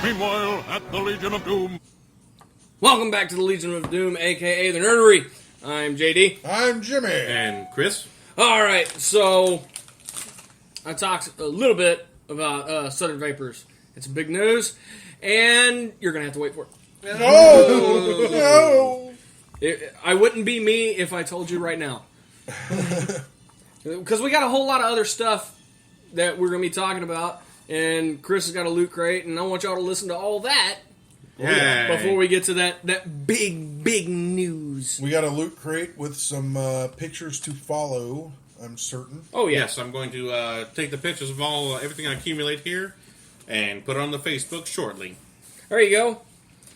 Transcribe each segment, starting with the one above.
Meanwhile, at the Legion of Doom. Welcome back to the Legion of Doom, a.k.a. The Nerdery. I'm JD. I'm Jimmy. And Chris. Alright, so I talked a little bit about Southern Vapors. It's big news, and you're going to have to wait for it. No! I wouldn't be me if I told you right now. Because we got a whole lot of other stuff that we're going to be talking about, and Chris has got a loot crate, and I want y'all to listen to all that before we get to that big news. We got a loot crate with some pictures to follow, I'm certain. Oh, yeah. Yes, I'm going to take the pictures of everything I accumulate here and put it on the Facebook shortly. There you go.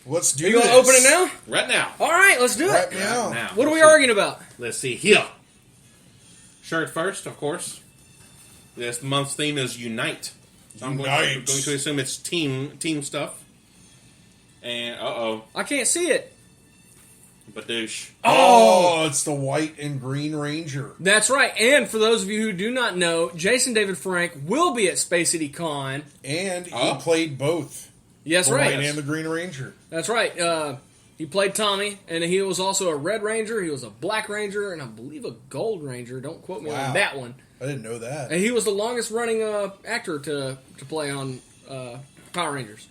Let's do Are you this. going to open it now? Right now. All right, let's do Right it. now. What are we arguing about? Let's see here. Shirt first, of course. This month's theme is Unite. So I'm going to assume it's team stuff. And, I can't see it. badoosh. Oh, it's the white and green Ranger. That's right. And for those of you who do not know, Jason David Frank will be at Space City Con. And he played both. Yes, the right. White and the Green Ranger. That's right. He played Tommy, and he was also a Red Ranger. He was a Black Ranger, and I believe a Gold Ranger. Don't quote me on that one. I didn't know that. And he was the longest running actor to play on Power Rangers.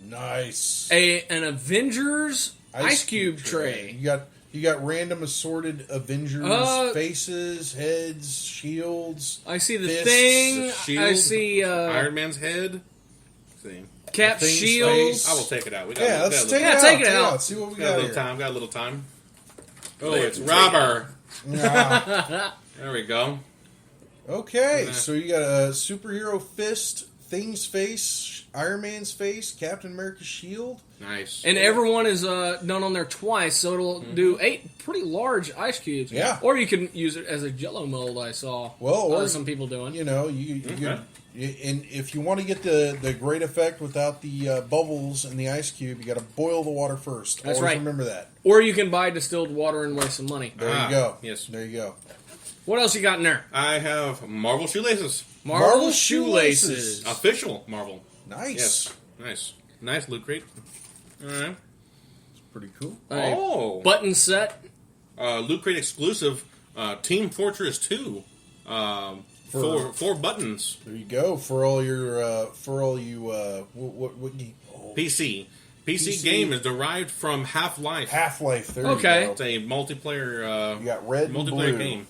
Nice. An Avengers Ice Cube tray. You got random assorted Avengers faces, heads, shields. I see the fists, thing. Shield, I see Iron Man's head. Let's see. Cap's Thing's shield. face. I will take it out. We got Yeah, let's take it out. take it out. See what we got a got little here. time. Got a little time. Oh, Let's it's Robber. Yeah. There we go. Okay, so you got a superhero fist, Thing's face, Iron Man's face, Captain America's shield. Nice. And everyone is done on there twice, so it'll do 8 pretty large ice cubes. Yeah. Or you can use it as a Jello mold. I saw. Well, or some people doing. You know, and if you want to get the great effect without the bubbles in the ice cube, you got to boil the water first. That's Always right. Remember that. Or you can buy distilled water and waste some money. There you go. Yes. There you go. What else you got in there? I have Marvel shoelaces. Marvel shoelaces. Official Marvel. Nice. Yes. Nice loot crate. All right. It's pretty cool. Oh. Button set. Loot crate exclusive. Team Fortress 2. Four buttons. There you go for all you PC game is derived from Half-Life. Half-Life. There Okay. you go. It's a multiplayer. You got red and multiplayer blue. game.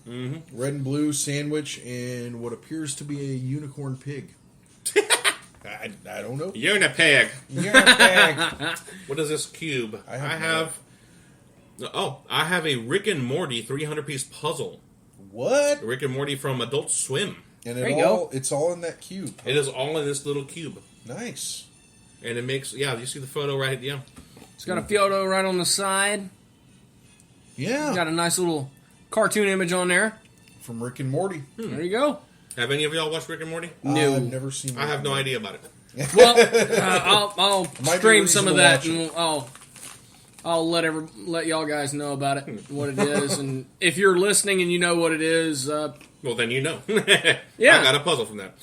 Mm-hmm. Red and blue sandwich and what appears to be a unicorn pig. I don't know. Unipeg. Unipeg. What is this cube? I have a Rick and Morty 300-piece puzzle. What? Rick and Morty from Adult Swim. And There you go. it's all in that cube. It is all in this little cube. Nice. And it makes, you see the photo right? Yeah. It's got a photo right on the side. Yeah. Got a nice little cartoon image on there. From Rick and Morty. There you go. Have any of y'all watched Rick and Morty? No. I've never seen I have no idea about it. Well, I'll Might be stream a some reason of to that, watch and I'll let y'all guys know about it, what it is, and if you're listening and you know what it is, Well, then you know. Yeah. I got a puzzle from that.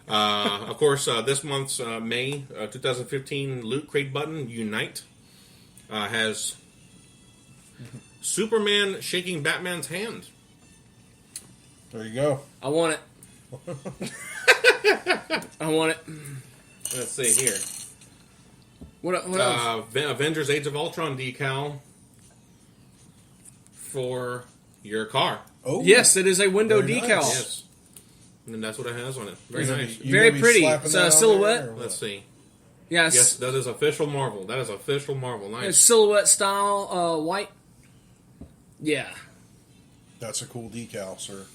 Of course, this month's May 2015 Loot Crate button, Unite, has Superman shaking Batman's hand. There you go. I want it. I want it. Let's see here. What else? Avengers Age of Ultron decal for your car. Oh. Yes, it is a window Very decal. nice. Yes. And that's what it has on it. Very Is it- nice. you Very gonna be pretty. slapping It's that a on silhouette. there or what? Let's see. Yes, Yes, that is official Marvel. That is official Marvel. Nice. it's silhouette style, white. Yeah, That's a cool decal, sir.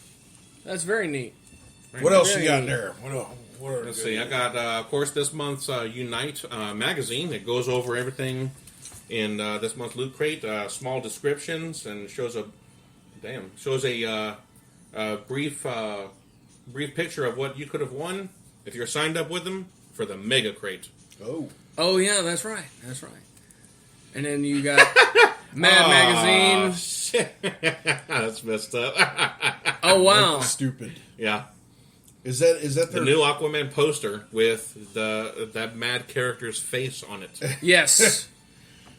that's very neat. What else Very you got neat. there? What are Let's see. I got, of course, this month's Unite magazine. It goes over everything in this month's Loot Crate. Small descriptions and shows a brief picture of what you could have won if you're signed up with them for the Mega Crate. Oh yeah, that's right. That's right. And then you got Mad Magazine. Shit. That's messed up. Oh wow. Stupid. Yeah. Is that the new Aquaman poster with that mad character's face on it? Yes.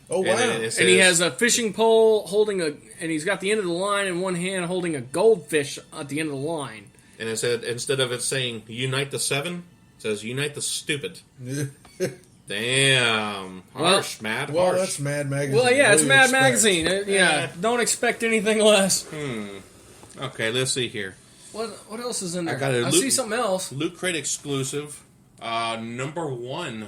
Oh, wow. And he has a fishing pole and he's got the end of the line in one hand holding a goldfish at the end of the line. And it said, instead of it saying "Unite the Seven," it says "Unite the Stupid." Damn, harsh, Mad. Well, harsh. that's Mad Magazine. Well, yeah, it's What do you Mad expect? Magazine. Yeah, don't expect anything less. Okay, let's see here. What else is in there? I got a I see something else. Loot Crate exclusive, #1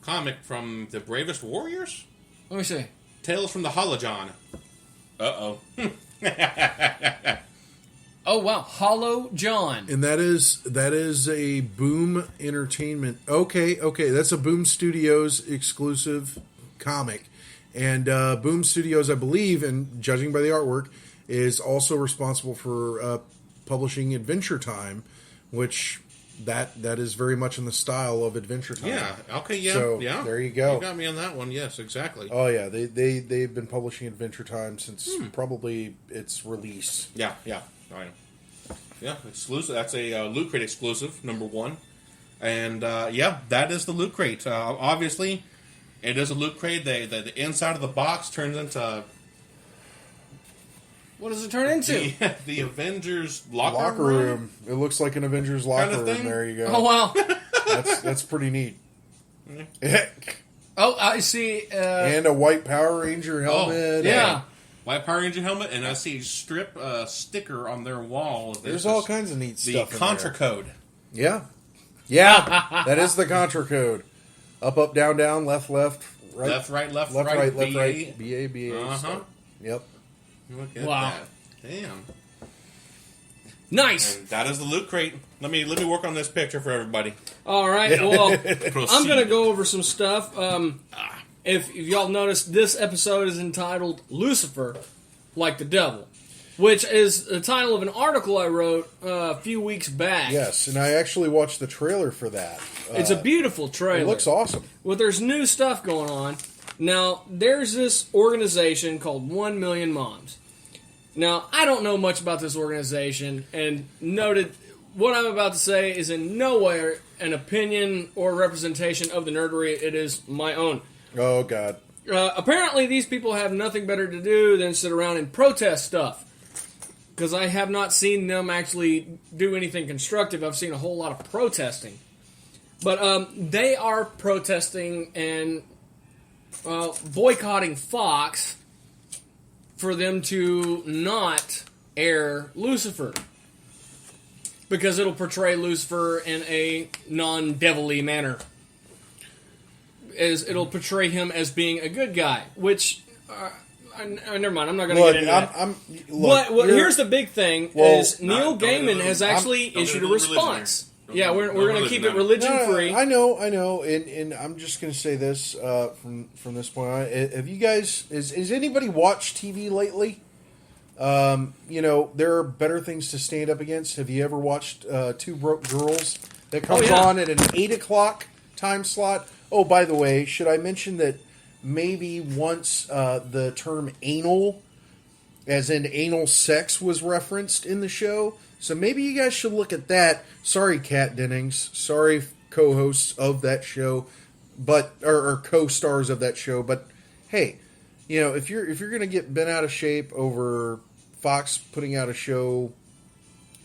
comic from the Bravest Warriors. Let me see. Tales from the Holojon. Uh-oh. Oh wow, Hollow John. And that is a Boom Entertainment. Okay, that's a Boom Studios exclusive comic, and Boom Studios, I believe, and judging by the artwork, is also responsible for publishing Adventure Time, which that is very much in the style of Adventure Time. Yeah. Okay. Yeah. So, yeah. there you go. You got me on that one. Yes. Exactly. Oh yeah, they've been publishing Adventure Time since probably its release. Yeah. Yeah. I know. Yeah. Exclusive. That's a Loot Crate exclusive, #1, and yeah, that is the Loot Crate. Obviously, it is a Loot Crate. The inside of the box turns into. What does it turn into? The Avengers locker room. It looks like an Avengers locker Kind of room. thing? There you go. Oh wow. That's pretty neat. Oh, I see. And a white Power Ranger helmet. Yeah. White Power Ranger helmet, and I see strip sticker on their wall. There's all kinds of neat the stuff. The Contra code. Yeah, that is the Contra code. Up, down, left, right, Left, right, left, BA. right. BA. Uh-huh. Yep. Look at Wow. that. Damn. Nice. And that is the Loot Crate. Let me work on this picture for everybody. All right. Well, Proceed. I'm going to go over some stuff. If y'all noticed, this episode is entitled Lucifer, Like the Devil, which is the title of an article I wrote a few weeks back. Yes, and I actually watched the trailer for that. It's a beautiful trailer. It looks awesome. Well, there's new stuff going on. Now, there's this organization called 1 Million Moms. Now, I don't know much about this organization, and noted what I'm about to say is in no way an opinion or representation of the nerdery. It is my own. Oh, God. Apparently, these people have nothing better to do than sit around and protest stuff. Because I have not seen them actually do anything constructive. I've seen a whole lot of protesting. But they are protesting and boycotting Fox for them to not air Lucifer. Because it'll portray Lucifer in a non-devilly manner. It'll portray him as being a good guy, which... never mind, I'm not going to get into that. Here's the big thing, is Neil Gaiman has actually issued a response. Yeah, we're going to keep it religion-free. I know, and I'm just going to say this from this point on. Have you guys... Has anybody watched TV lately? There are better things to stand up against. Have you ever watched Two Broke Girls? That comes on at an 8 o'clock time slot. Oh, by the way, should I mention that maybe once the term anal, as in anal sex, was referenced in the show? So maybe you guys should look at that. Sorry, Kat Dennings. Sorry, co-hosts of that show, or co-stars of that show. But hey, if you're going to get bent out of shape over Fox putting out a show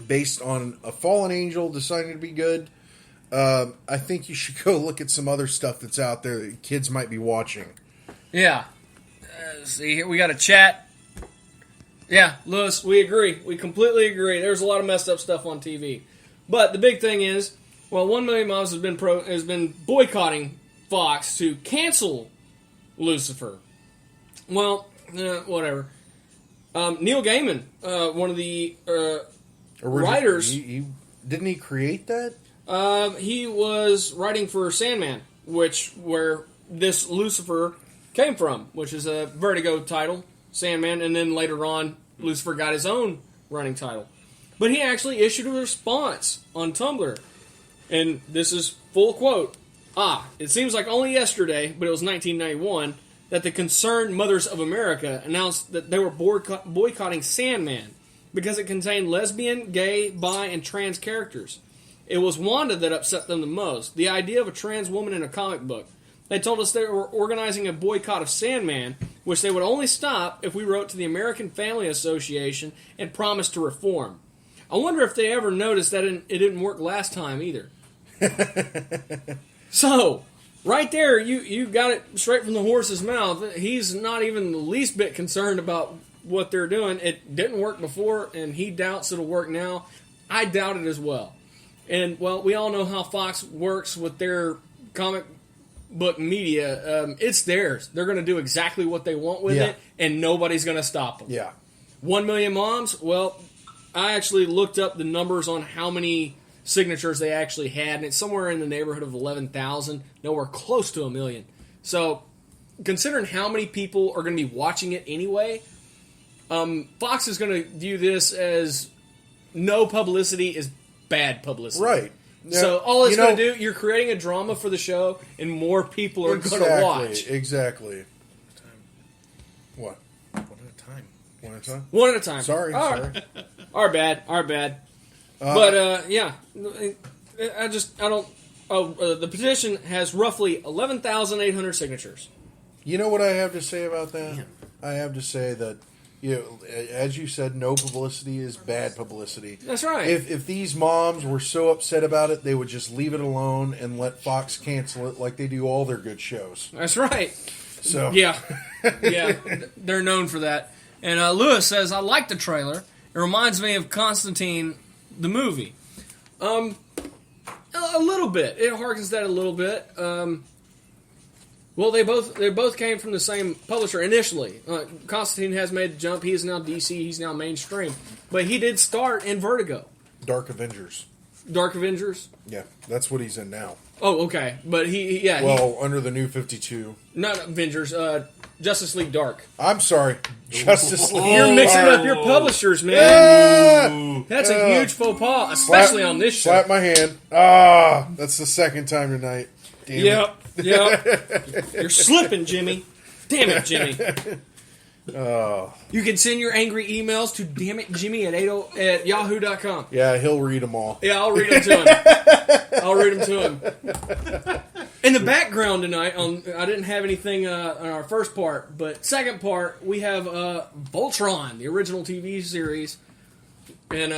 based on a fallen angel deciding to be good, I think you should go look at some other stuff that's out there that kids might be watching. Yeah. See, here we got a chat. Yeah, Lewis, we agree. We completely agree. There's a lot of messed up stuff on TV. But the big thing is, 1 Million Moms has been boycotting Fox to cancel Lucifer. Well, whatever. Neil Gaiman, one of the writers... Didn't he create that? He was writing for Sandman, where this Lucifer came from, which is a Vertigo title, Sandman, and then later on, Lucifer got his own running title. But he actually issued a response on Tumblr, and this is full quote. It seems like only yesterday, but it was 1991, that the Concerned Mothers of America announced that they were boycotting Sandman because it contained lesbian, gay, bi, and trans characters. It was Wanda that upset them the most. The idea of a trans woman in a comic book. They told us they were organizing a boycott of Sandman, which they would only stop if we wrote to the American Family Association and promised to reform. I wonder if they ever noticed that it didn't work last time either. So, right there, you got it straight from the horse's mouth. He's not even the least bit concerned about what they're doing. It didn't work before, and he doubts it'll work now. I doubt it as well. And, well, we all know how Fox works with their comic book media. It's theirs. They're going to do exactly what they want with it, and nobody's going to stop them. Yeah. 1 million moms? Well, I actually looked up the numbers on how many signatures they actually had, and it's somewhere in the neighborhood of 11,000, nowhere close to 1 million. So, considering how many people are going to be watching it anyway, Fox is going to view this as no publicity is bad publicity. Right. Yeah. So all it's going to do, you're creating a drama for the show, and more people are going to watch. Exactly. What? One at a time. One at a time? One at a time. Sorry. Our bad. But, yeah. The petition has roughly 11,800 signatures. You know what I have to say about that? Yeah. I have to say that, as you said, no publicity is bad publicity. That's right. If these moms were so upset about it, they would just leave it alone and let Fox cancel it like they do all their good shows. That's right. So yeah, they're known for that. And Lewis says, I like the trailer. It reminds me of Constantine, the movie. A little bit. It harkens that a little bit. Well, they both came from the same publisher initially. Constantine has made the jump. He is now DC. He's now mainstream. But he did start in Vertigo. Dark Avengers. Dark Avengers? Yeah, that's what he's in now. Oh, okay. But under the New 52. Not Avengers. Justice League Dark. I'm sorry. Justice League. You're mixing up your publishers, man. That's a huge faux pas, especially on this show. Slap my hand. That's the second time tonight. Damn Yep. You're slipping, Jimmy. Damn it, Jimmy. You can send your angry emails to dammitjimmy at yahoo.com. Yeah, he'll read them all. Yeah, I'll read them to him. In the background tonight, I didn't have anything on our first part, but second part, we have Voltron, the original TV series. And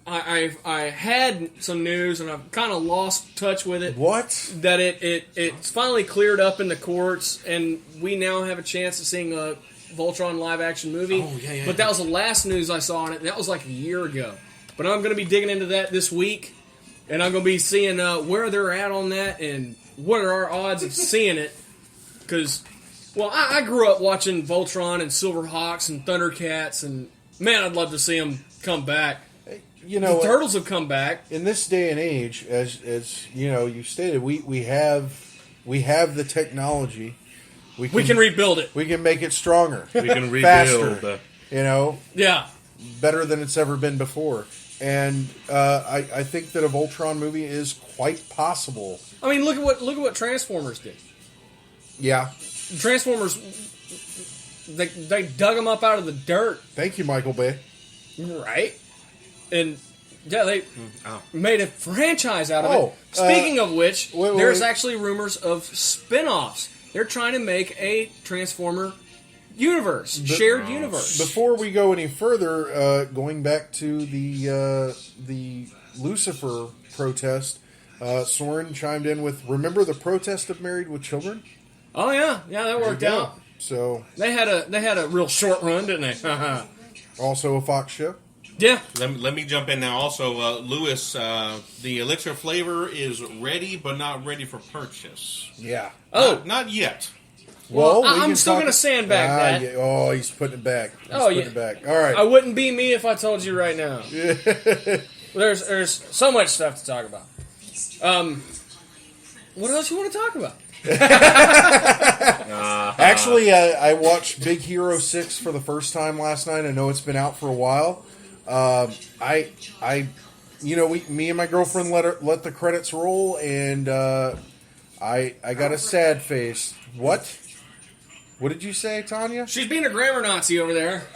I had some news, and I've kind of lost touch with it. What? That it's finally cleared up in the courts, and we now have a chance of seeing a Voltron live-action movie. Oh, yeah. But that was the last news I saw on it, and that was like a year ago. But I'm going to be digging into that this week, and I'm going to be seeing where they're at on that, and what are our odds of seeing it. Because, well, I grew up watching Voltron and Silverhawks and Thundercats, and, man, I'd love to see them come back. You know, the Turtles have come back. In this day and age, as you know, you stated, we have the technology. We can rebuild it. We can make it stronger. We can rebuild. Faster, Yeah. Better than it's ever been before. And I think that a Voltron movie is quite possible. I mean, look at what Transformers did. Yeah. Transformers, they dug them up out of the dirt. Thank you, Michael Bay. Right. And, yeah, they made a franchise out of it. Speaking of which, there's actually rumors of spin-offs. They're trying to make a Transformer universe, shared universe. Before we go any further, going back to the Lucifer protest, Soren chimed in with, remember the protest of Married with Children? Oh, yeah. Yeah, that worked out. So they had a real short run, didn't they? Also a Fox show? Yeah. Let me jump in now. Also, Lewis, the elixir flavor is ready, but not ready for purchase. Yeah. Not yet. Well, I'm still going to sandbag that. Yeah. Oh, he's putting it back. Putting it back. All right. I wouldn't be me if I told you right now. There's so much stuff to talk about. What else you want to talk about? Actually, I watched Big Hero 6 for the first time last night. I know it's been out for a while. Me and my girlfriend let the credits roll, and I got a sad face. What? What did you say, Tanya? She's being a grammar Nazi over there.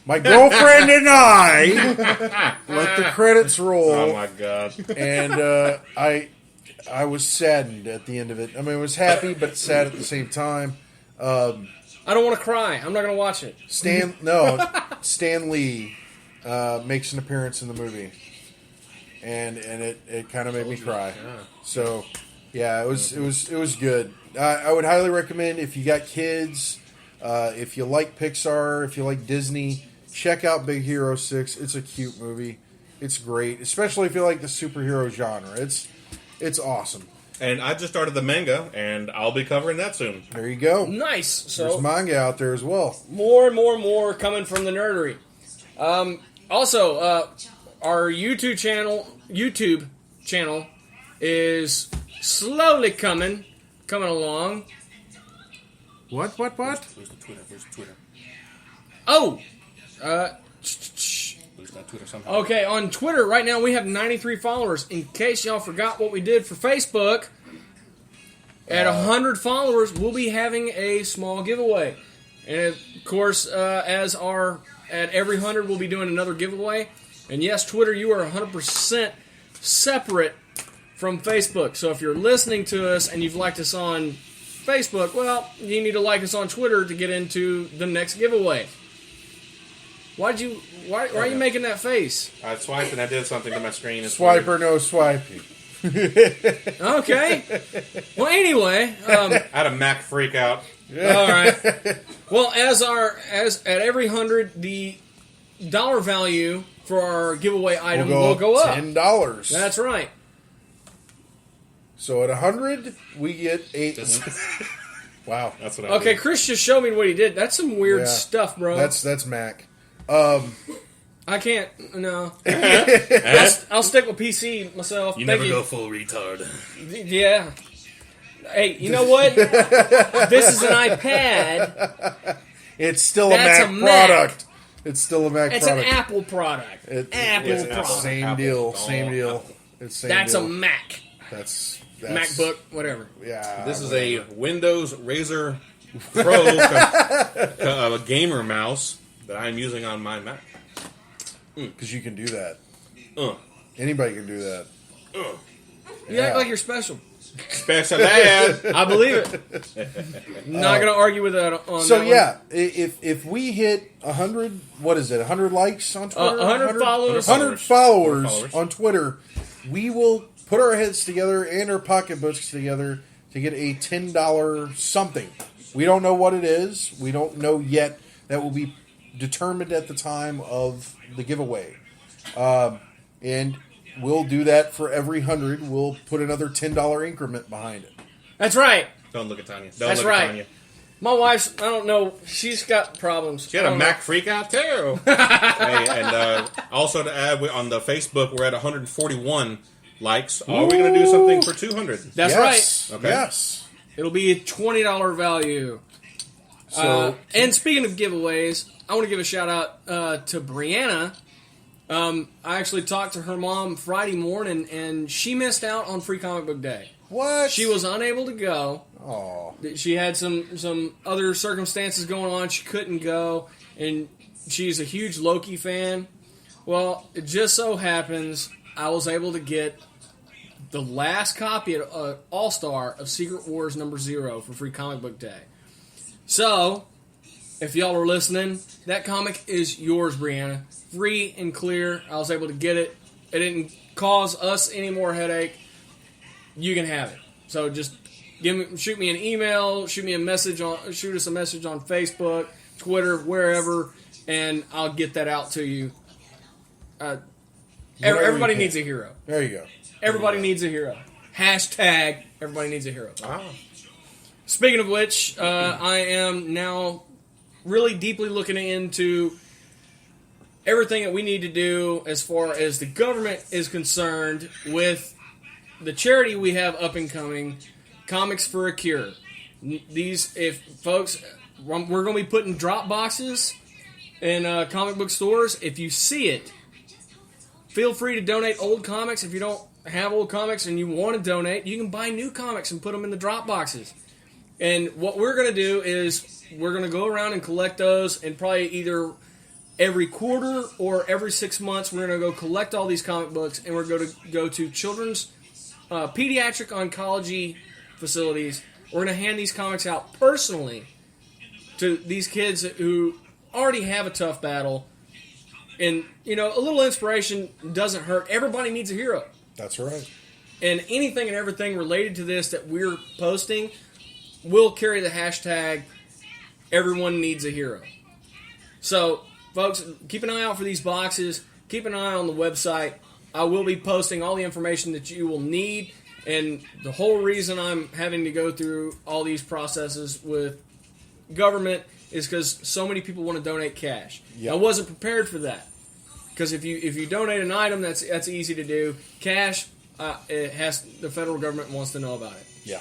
My girlfriend and I let the credits roll. Oh my god! And I was saddened at the end of it. I mean, I was happy, but sad at the same time. I don't want to cry. I'm not going to watch it. Stan Lee makes an appearance in the movie, and it kind of made me cry. So, yeah, it was good. I would highly recommend if you got kids, if you like Pixar, if you like Disney, check out Big Hero 6. It's a cute movie. It's great, especially if you like the superhero genre. It's awesome. And I just started the manga, and I'll be covering that soon. There you go. Nice. So there's manga out there as well. More and more coming from the nerdery. Also, our YouTube channel is slowly coming along. What? Where's the Twitter? Oh! Lose that Twitter somehow. Okay, on Twitter right now we have 93 followers. In case y'all forgot what we did for Facebook, at 100 followers we'll be having a small giveaway. And of course, at every 100 we'll be doing another giveaway. And yes, Twitter, you are 100% separate from Facebook. So if you're listening to us and you've liked us on Facebook, well, you need to like us on Twitter to get into the next giveaway. Why are you making that face? I swiped and I did something to my screen. Swiper, no swiping. Okay. Well, anyway, I had a Mac freak out. all right. Well, as at every 100, the dollar value for our giveaway item will go up. $10. That's right. So at 100, we get 8. Wow. That's what I Okay, did. Chris just showed me what he did. That's some weird stuff, bro. That's Mac. I can't. No. I'll stick with PC myself. You Thank never go full retard. Yeah. Hey, you know what? This is an iPad. It's still That's a a Mac Mac. product. It's still a Mac It's product. an Apple product. Apple It's an product. Same Apple. deal. Oh, Same deal. Apple. It's same That's deal. a Mac. That's MacBook, whatever. Yeah. This is a Windows Razer Pro gamer mouse that I'm using on my Mac. because you can do that. Uh, Anybody can do that. You act like you're special. special ad. I believe it. Not going to argue with that on So that yeah, if we hit 100, what is it? 100 likes on Twitter? 100 followers. 100 followers 100 followers on Twitter, we will put our heads together and our pocketbooks together to get a $10 something. We don't know what it is. We don't know yet. That will be determined at the time of the giveaway. And we'll do that for every 100. We'll put another $10 increment behind it. That's right. Don't look at Tanya. That's look right. At Tanya. My wife's, I don't know, she's got problems. She had a Mac freak out too. Hey, and also to add, on the Facebook, we're at 141 likes. Are we going to do something for 200? That's Yes. right. Okay. Yes. It'll be a $20 value. So And speaking of giveaways, I want to give a shout out to Brianna. I actually talked to her mom Friday morning, and she missed out on Free Comic Book Day. what? She was unable to go. Oh. She had some other circumstances going on. She couldn't go, and she's a huge Loki fan. Well, it just so happens I was able to get the last copy of All-Star of Secret Wars #0 for Free Comic Book Day. So, if y'all are listening, that comic is yours, Brianna. Free and clear. I was able to get it. It didn't cause us any more headache. You can have it. So just shoot me an email, shoot us a message on Facebook, Twitter, wherever, and I'll get that out to you. Everybody needs a hero. There you go. Everybody needs a hero. Hashtag everybody needs a hero. Wow. Speaking of which, I am now really deeply looking into everything that we need to do as far as the government is concerned with the charity we have up and coming, Comics for a Cure. These, if folks, we're going to be putting drop boxes in comic book stores. If you see it, feel free to donate old comics. If you don't have old comics and you want to donate, you can buy new comics and put them in the drop boxes. And what we're going to do is we're going to go around and collect those and probably either every quarter or every 6 months, we're going to go collect all these comic books, and we're going to go to children's pediatric oncology facilities. We're going to hand these comics out personally to these kids who already have a tough battle. And, a little inspiration doesn't hurt. Everybody needs a hero. That's right. And anything and everything related to this that we're posting will carry the hashtag everyone needs a hero. So, folks, keep an eye out for these boxes. Keep an eye on the website. I will be posting all the information that you will need. And the whole reason I'm having to go through all these processes with government is because so many people want to donate cash. Yep. I wasn't prepared for that. Because if you donate an item, that's easy to do. Cash, the federal government wants to know about it. Yeah.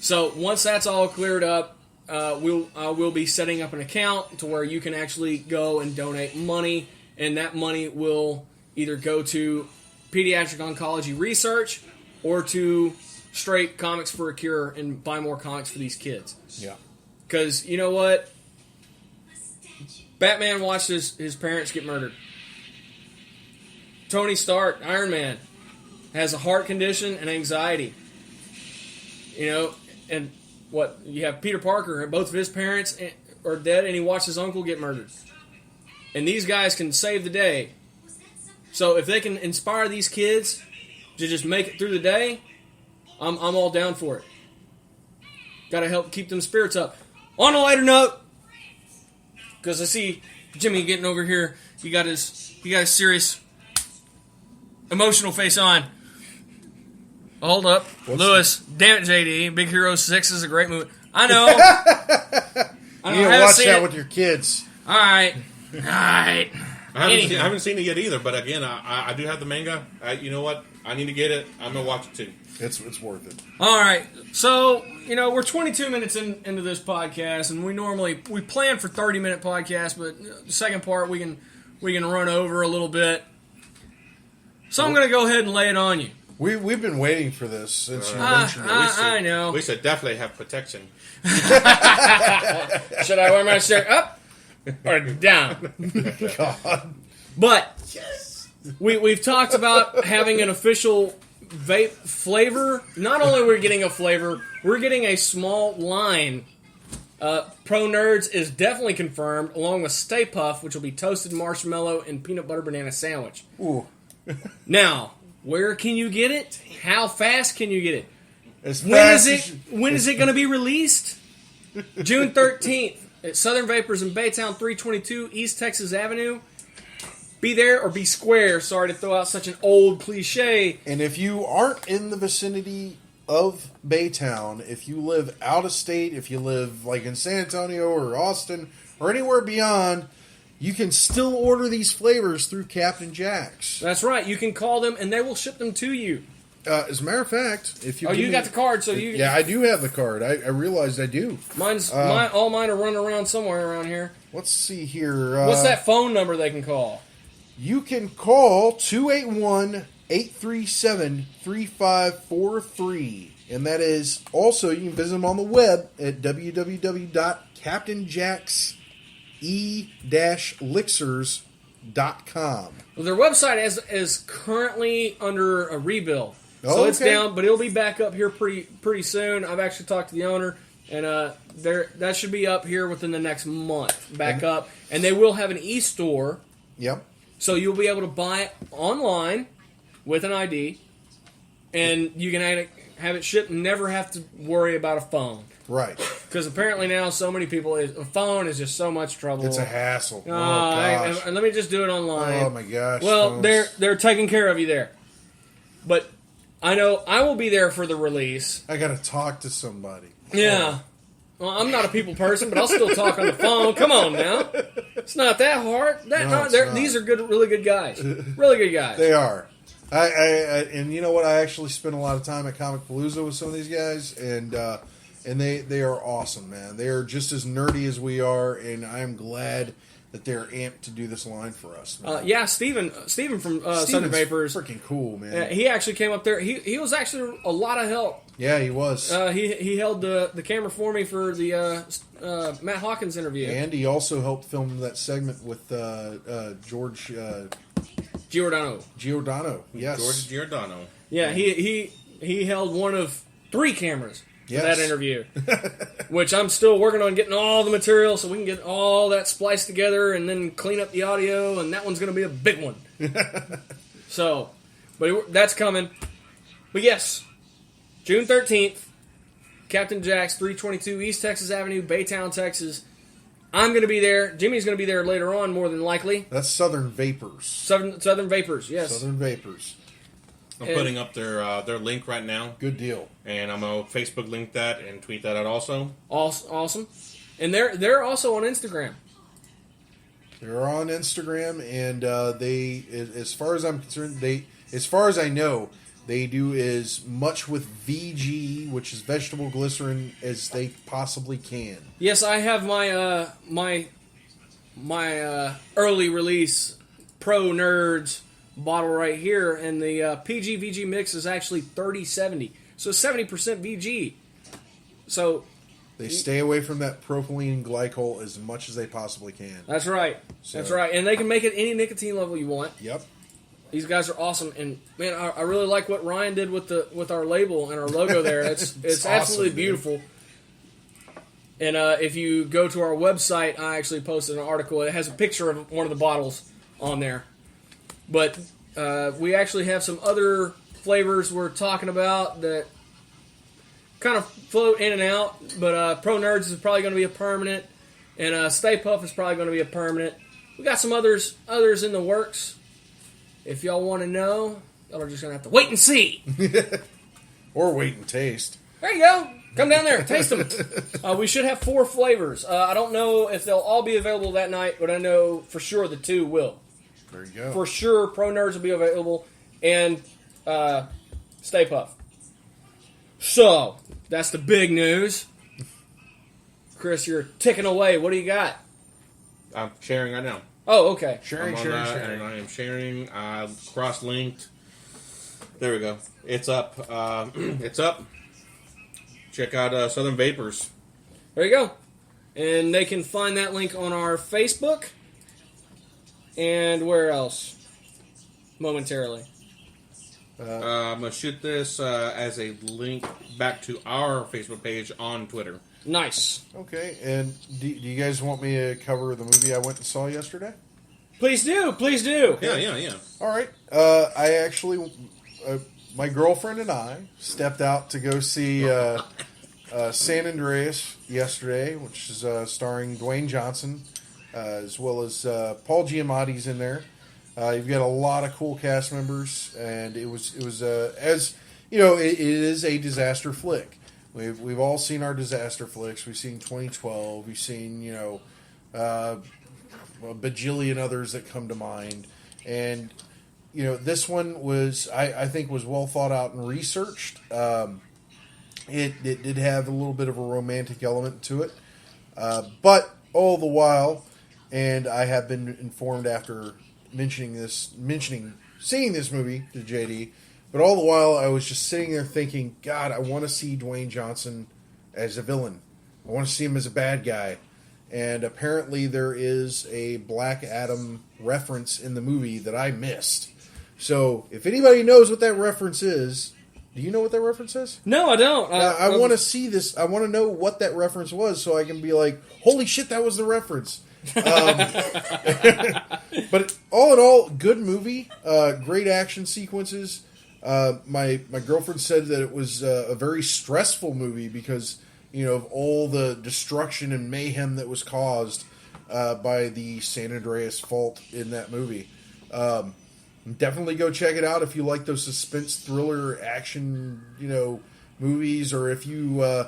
So once that's all cleared up, we'll be setting up an account to where you can actually go and donate money, and that money will either go to pediatric oncology research or to straight Comics for a Cure and buy more comics for these kids. Yeah. Because you know what? Batman watched his parents get murdered. Tony Stark, Iron Man, has a heart condition and anxiety. And what? You have Peter Parker, both of his parents are dead, and he watched his uncle get murdered. And these guys can save the day. So if they can inspire these kids to just make it through the day, I'm all down for it. Got to help keep them spirits up. On a lighter note, because I see Jimmy getting over here, he got his serious emotional face on. Hold up. Lewis, damn it, JD. Big Hero 6 is a great movie. I know. You need to watch that with your kids. All right. I haven't seen it yet either, but again, I do have the manga. You know what? I need to get it. I'm going to watch it too. It's worth it. All right. So, we're 22 minutes into this podcast, and we plan for 30-minute podcast, but the second part we can run over a little bit. So I'm going to go ahead and lay it on you. We've been waiting for this since you mentioned it. I know. We should definitely have protection. Should I wear my shirt up or down? God. But we've talked about having an official vape flavor. Not only are we getting a flavor, we're getting a small line. Pro Nerds is definitely confirmed, along with Stay Puft, which will be toasted marshmallow and peanut butter banana sandwich. Ooh. Now, where can you get it? How fast can you get it? When is it going to be released? June 13th at Southern Vapors in Baytown, 322 East Texas Avenue. Be there or be square. Sorry to throw out such an old cliche. And if you aren't in the vicinity of Baytown, if you live out of state, if you live like in San Antonio or Austin or anywhere beyond, you can still order these flavors through Captain Jack's. That's right. You can call them and they will ship them to you. As a matter of fact, if you you got the card, so you yeah, I do have the card. I realized I do. All mine are running around somewhere around here. Let's see here. What's that phone number they can call? You can call 281-837-3543. And that is also, you can visit them on the web at www.captainjacks-elixirs.com. Well, their website is currently under a rebuild. So it's okay. down, but it'll be back up here pretty soon. I've actually talked to the owner, and that should be up here within the next month, up. And they will have an e-store. Yep. So you'll be able to buy it online with an ID, and you can have it shipped and never have to worry about a phone. Right. Because apparently now so many people, a phone is just so much trouble. It's a hassle. Oh, gosh. Let me just do it online. Oh, my gosh. Well, they're taking care of you there. But I know I will be there for the release. I got to talk to somebody. Yeah. Well, I'm not a people person, but I'll still talk on the phone. Come on now. It's not that hard. Not. These are really good guys. Really good guys. They are. And you know what? I actually spent a lot of time at Comic Palooza with some of these guys, and they are awesome, man. They are just as nerdy as we are, and I am glad that they're amped to do this line for us. Yeah, Steven from Southern Vapors, freaking cool, man. He actually came up there. He was actually a lot of help Yeah, he was. He held the camera for me for the Matt Hawkins interview. And he also helped film that segment with George Giordano. Yes, George Giordano. Yeah, he held one of 3 cameras for Yes. that interview, which I'm still working on getting all the material so we can get all that spliced together and then clean up the audio, and that one's going to be a big one. So, but that's coming. But yes, June 13th, Captain Jack's 322 East Texas Avenue, Baytown, Texas. I'm going to be there. Jimmy's going to be there later on, more than likely. That's Southern Vapors. Southern Vapors, yes. Southern Vapors. I'm putting up their link right now. Good deal. And I'm going to Facebook link that and tweet that out also. Awesome. And they're also on Instagram. They're on Instagram, and they, as far as I'm concerned, as far as I know, they do as much with VG, which is vegetable glycerin, as they possibly can. Yes, I have my early release Pro Nerds bottle right here, and the PG VG mix is actually 30-70, so 70% VG. So they stay away from that propylene glycol as much as they possibly can. That's right. So, that's right, and they can make it any nicotine level you want. Yep. These guys are awesome, and man, I really like what Ryan did with our label and our logo there. It's awesome, absolutely beautiful. And if you go to our website, I actually posted an article. It has a picture of one of the bottles on there. But we actually have some other flavors we're talking about that kind of float in and out. But Pro Nerds is probably going to be a permanent, and Stay Puft is probably going to be a permanent. We got some others in the works. If y'all want to know, y'all are just going to have to wait and see. Or wait and taste. There you go. Come down there. Taste them. We should have 4 flavors. I don't know if they'll all be available that night, but I know for sure the 2 will. There you go. For sure, Pro Nerds will be available, and Stay Puft. So, that's the big news. Chris, you're ticking away. What do you got? I'm sharing right now. Oh, okay. Sharing. And I am sharing. Cross-linked. There we go. It's up. It's up. Check out Southern Vapors. There you go. And they can find that link on our Facebook. And where else? Momentarily. I'm going to shoot this as a link back to our Facebook page on Twitter. Nice. Okay, and do you guys want me to cover the movie I went and saw yesterday? Please do. Please do. Yeah. All right. I actually, my girlfriend and I stepped out to go see San Andreas yesterday, which is starring Dwayne Johnson, as well as Paul Giamatti's in there. You've got a lot of cool cast members, and it was as you know, it is a disaster flick. We've all seen our disaster flicks. We've seen 2012. We've seen a bajillion others that come to mind, and this one was I think was well thought out and researched. It did have a little bit of a romantic element to it, but all the while, and I have been informed after seeing this movie to JD. But all the while, I was just sitting there thinking, God, I want to see Dwayne Johnson as a villain. I want to see him as a bad guy. And apparently there is a Black Adam reference in the movie that I missed. So if anybody knows what that reference is, do you know what that reference is? No, I don't. I want to see this. I want to know what that reference was so I can be like, holy shit, that was the reference. But all in all, good movie. Great action sequences. My girlfriend said that it was a very stressful movie because of all the destruction and mayhem that was caused by the San Andreas fault in that movie. Definitely go check it out if you like those suspense thriller action movies, or if you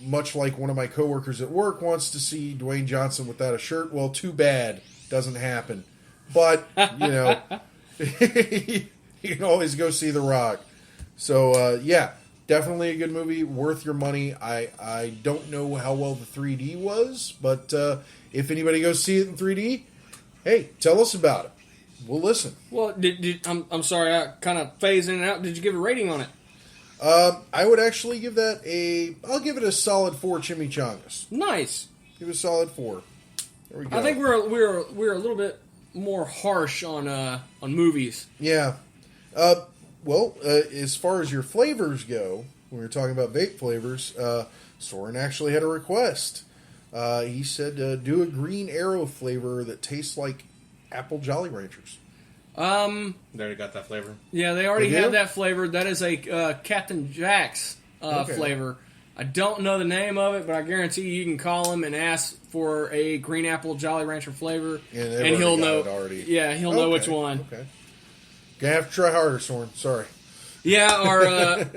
much like one of my coworkers at work wants to see Dwayne Johnson without a shirt. Well, too bad, doesn't happen. But you can always go see The Rock. So, definitely a good movie, worth your money. I don't know how well the 3D was, but if anybody goes see it in 3D, hey, tell us about it. We'll listen. Well, I'm sorry, I kind of phased in and out. Did you give a rating on it? I would actually give that I'll give it a solid 4 chimichangas. Nice. Give it a solid 4. There we go. I think we're a little bit more harsh on movies. Yeah. As far as your flavors go, when we were talking about vape flavors, Soren actually had a request. He said do a green arrow flavor that tastes like apple Jolly Ranchers. They already got that flavor. Yeah, they already They do? have that flavor. That is a Captain Jack's flavor. I don't know the name of it, but I guarantee you can call him and ask for a green apple Jolly Rancher flavor, And he'll know. it already. Yeah, he'll know which one. Okay. Gonna have to try harder, Soren. Sorry. Yeah,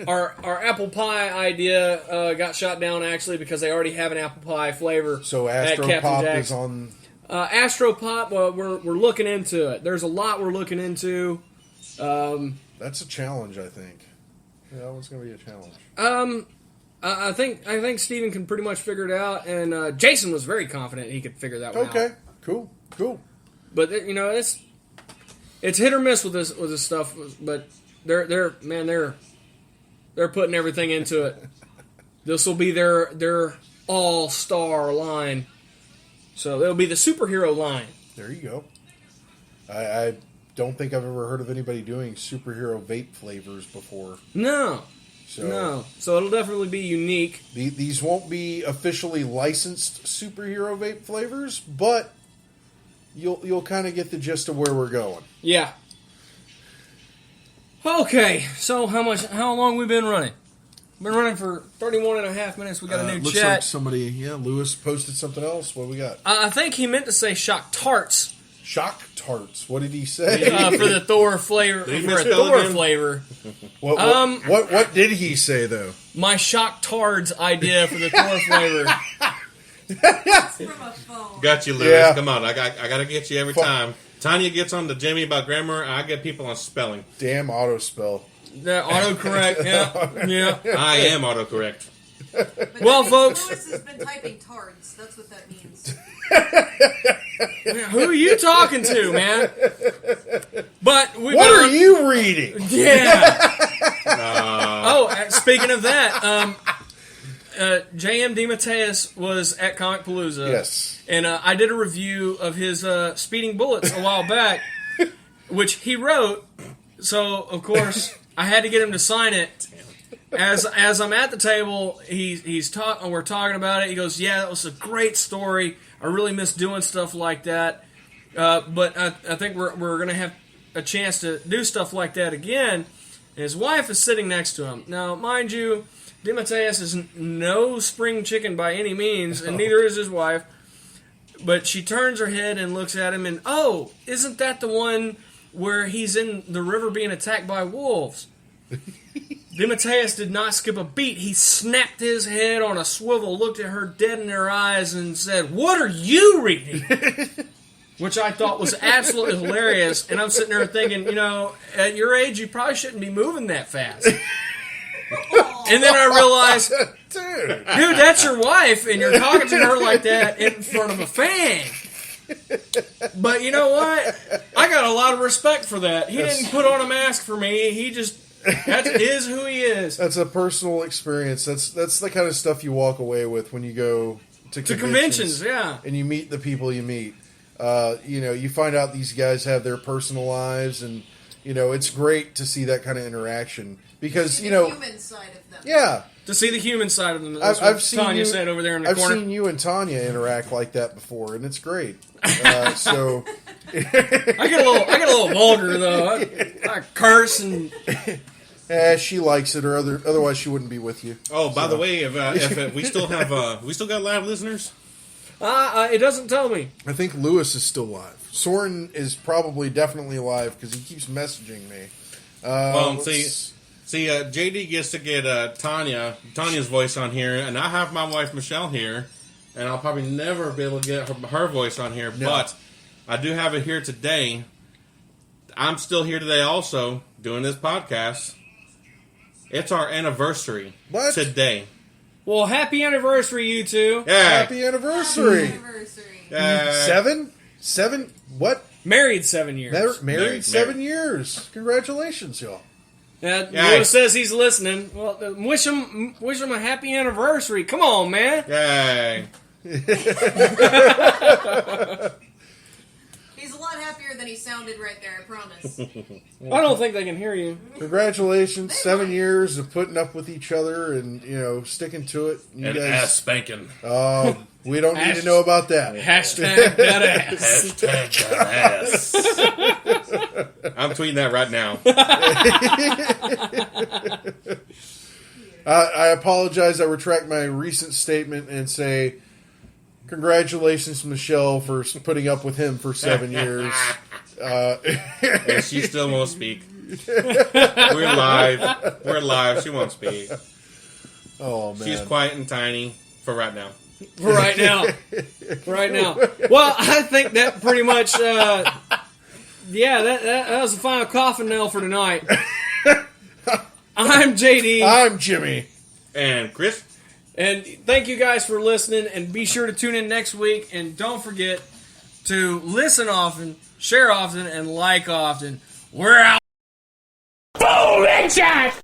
our apple pie idea got shot down actually because they already have an apple pie flavor. So at Astro Captain Pop Jack's. is on. Astro Pop, we're looking into it. There's a lot we're looking into. That's a challenge, I think. Yeah, that one's gonna be a challenge. I think Steven can pretty much figure it out, and Jason was very confident he could figure that one out. Okay. Cool. But it's hit or miss with this stuff. But they're putting everything into it. This will be their all-star line. So it'll be the superhero line. There you go. I don't think I've ever heard of anybody doing superhero vape flavors before. No. So it'll definitely be unique. These won't be officially licensed superhero vape flavors, but you'll kind of get the gist of where we're going. Yeah. Okay, so how long we been running? Been running for 31 and a half minutes. We got a new looks chat. like somebody, Lewis posted something else. What do we got? I think he meant to say shock tarts. Shock tarts. What did he say? For the Thor flavor. Did he For a misspell Thor again? flavor. What did he say though? My shock tards idea for the Thor flavor. That's from a phone. Got you, Lewis. Yeah. Come on, I got to get you every time. Tanya gets on to Jimmy about grammar. I get people on spelling. Damn autospell. Yeah, autocorrect. Yeah. I am autocorrect. But Well, I think folks- Lewis has been typing tards. That's what that means. Who are you talking to, man? But What are you reading? Yeah. Speaking of that, J.M. DeMatteis was at Comic Palooza. Yes. And I did a review of his Speeding Bullets a while back, which he wrote. So, of course, I had to get him to sign it. As I'm at the table, we're talking about it. He goes, "Yeah, that was a great story. I really miss doing stuff like that. But I think we're going to have a chance to do stuff like that again." And his wife is sitting next to him. Now, mind you, DeMatteis is no spring chicken by any means, and neither is his wife. But she turns her head and looks at him, and oh, isn't that the one where he's in the river being attacked by wolves? DeMatteis did not skip a beat. He snapped his head on a swivel, looked at her dead in her eyes, and said, "What are you reading?" Which I thought was absolutely hilarious. And I'm sitting there thinking, at your age, you probably shouldn't be moving that fast. And then I realized, Dude. dude, that's your wife, and you're talking to her like that in front of a fan. But you know what? I got a lot of respect for that. He didn't put on a mask for me. He just, that is who he is. That's a personal experience. That's the kind of stuff you walk away with when you go to Conventions, yeah. and you meet the people you meet. You find out these guys have their personal lives, and it's great to see that kind of interaction because See the human side of them. yeah. To see the human side of them. That's I've what seen Tanya you, said over there in the I've corner. seen you and Tanya interact like that before, and it's great. So I get a little vulgar though. I curse and she likes it, or otherwise she wouldn't be with you. Oh, by the way, if we still have we still got live listeners. it doesn't tell me. I think Lewis is still live. Soren is probably definitely alive because he keeps messaging me. See, JD gets to get Tanya's voice on here, and I have my wife Michelle here, and I'll probably never be able to get her voice on here, but I do have it here today. I'm still here today also, doing this podcast. It's our anniversary today. Well, happy anniversary, you two. Yeah. Happy anniversary! Anniversary. Seven? What? Married 7 years. Married 7 years. Congratulations, y'all. Lewis says he's listening. Well, wish him a happy anniversary. Come on, man. Yay. He's a lot happier than he sounded right there, I promise. I don't think they can hear you. Congratulations, 7 years of putting up with each other and sticking to it. You And guys, ass spanking. we don't need to know about that. Hashtag that ass. Hashtag that ass. I'm tweeting that right now. I apologize. I retract my recent statement and say congratulations, Michelle, for putting up with him for 7 years. And she still won't speak. We're live. She won't speak. Oh, man. She's quiet and tiny for right now. Right now. Well, I think that pretty much, that was the final coffin nail for tonight. I'm JD. I'm Jimmy. And Chris? And thank you guys for listening, and be sure to tune in next week, and don't forget to listen often, share often, and like often. We're out. Boom! Headshot!